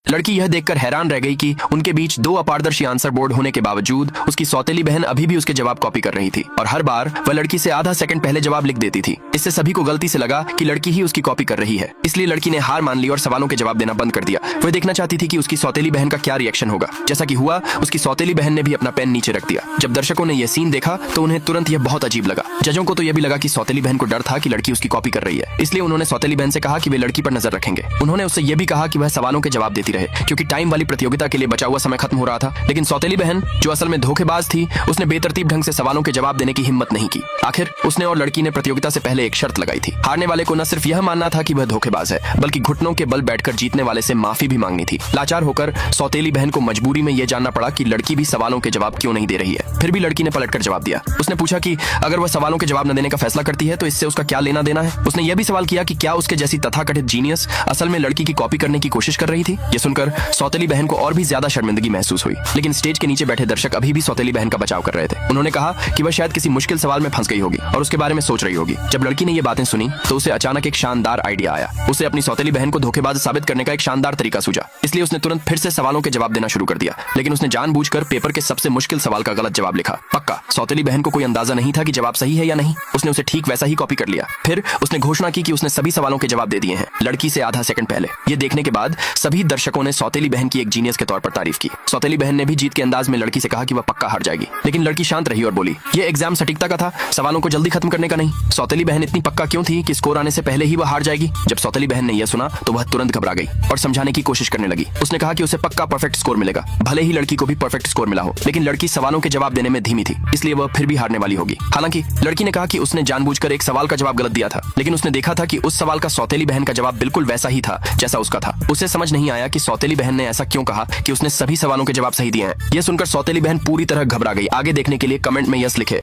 लड़की यह देखकर हैरान रह गई कि उनके बीच दो अपारदर्शी आंसर बोर्ड होने के बावजूद उसकी सौतेली बहन अभी भी उसके जवाब कॉपी कर रही थी और हर बार वह लड़की से आधा सेकंड पहले जवाब लिख देती थी। इससे सभी को गलती से लगा कि लड़की ही उसकी कॉपी कर रही है। इसलिए लड़की ने हार मान ली और सवालों के जवाब देना बंद कर दिया। वह देखना चाहती थी कि उसकी सौतेली बहन का क्या रिएक्शन होगा। जैसा कि हुआ, उसकी सौतेली बहन ने भी अपना पेन नीचे रख दिया। जब दर्शकों ने यह सीन देखा तो उन्हें तुरंत यह बहुत अजीब लगा। जजों को तो यह भी लगा कि सौतेली बहन को डर था कि लड़की उसकी कॉपी कर रही है, इसलिए उन्होंने सौतेली बहन से कहा कि वे लड़की पर नजर रखेंगे। उन्होंने उससे यह भी कहा कि वह सवालों के जवाब देती रहे क्योंकि टाइम वाली प्रतियोगिता के लिए बचा हुआ समय खत्म हो रहा था। लेकिन सौतेली बहन, जो असल में धोखेबाज थी, उसने बेतरतीब ढंग से सवालों के जवाब देने की हिम्मत नहीं की। आखिर उसने और लड़की ने प्रतियोगिता से पहले एक शर्त लगाई थी। हारने वाले को न सिर्फ यह मानना था कि वह धोखेबाज है, बल्कि घुटनों के बल बैठकर जीतने वाले से माफी भी मांगनी थी। लाचार होकर सौतेली बहन को मजबूरी में यह जानना पड़ा कि लड़की भी सवालों के जवाब क्यों नहीं दे रही है। फिर भी लड़की ने पलटकर जवाब दिया। उसने पूछा कि अगर वह सवालों के जवाब न देने का फैसला करती है तो इससे उसका क्या लेना देना है। उसने यह भी सवाल किया कि क्या उसके जैसी तथाकथित जीनियस असल में लड़की की कॉपी करने की कोशिश कर रही थी। यह सुनकर सौतेली बहन को और भी ज्यादा शर्मिंदगी महसूस हुई। लेकिन स्टेज के नीचे बैठे दर्शक अभी भी सौतेली बहन का बचाव कर रहे थे। उन्होंने कहा कि वह शायद किसी मुश्किल सवाल में फंस गई होगी और उसके बारे में सोच रही होगी। जब लड़की ने ये बातें सुनी तो उसे अचानक एक शानदार आइडिया आया। उसे अपनी सौतेली बहन को धोखेबाज साबित करने का एक शानदार तरीका सूझा। इसलिए उसने तुरंत फिर से सवालों के जवाब देना शुरू कर दिया। लेकिन उसने जानबूझकर पेपर के सबसे मुश्किल सवाल का गलत जवाब लिखा। पक्का सौतेली बहन को कोई अंदाजा नहीं था कि जवाब सही है या नहीं। उसने उसे ठीक वैसा ही कॉपी कर लिया। फिर उसने घोषणा की कि उसने सभी सवालों के जवाब दे दिए हैं, लड़की से आधा सेकंड पहले। ये देखने के बाद सभी दर्शकों ने सौतेली बहन की एक जीनियस के तौर पर तारीफ की। सौतेली बहन ने भी जीत के अंदाज में लड़की से कहा कि वह पक्का हार जाएगी। लेकिन लड़की शांत रही और बोली, ये एग्जाम सटीकता का था, सवालों को जल्दी खत्म करने का नहीं। सौतेली बहन इतनी पक्का क्यों थी कि स्कोर आने से पहले ही वह हार जाएगी। जब सौतेली बहन ने यह सुना तो वह तुरंत घबरा गई और समझाने की कोशिश करने लगी। उसने कहा कि उसे पक्का परफेक्ट स्कोर मिलेगा, भले ही लड़की को भी परफेक्ट स्कोर मिला हो। लेकिन लड़की सवालों के जवाब देने में धीमी थी, इसलिए वह फिर भी हारने वाली होगी। हालांकि लड़की ने कहा कि उसने जानबूझकर एक सवाल का जवाब गलत दिया था, लेकिन उसने देखा था कि उस सवाल का सौतेली बहन का जवाब बिल्कुल वैसा ही था जैसा उसका था। उसे समझ नहीं आया कि सौतेली बहन ने ऐसा क्यों कहा कि उसने सभी सवालों के जवाब सही दिए हैं। यह सुनकर सौतेली बहन पूरी तरह घबरा गई। आगे देखने के लिए कमेंट में यस लिखे।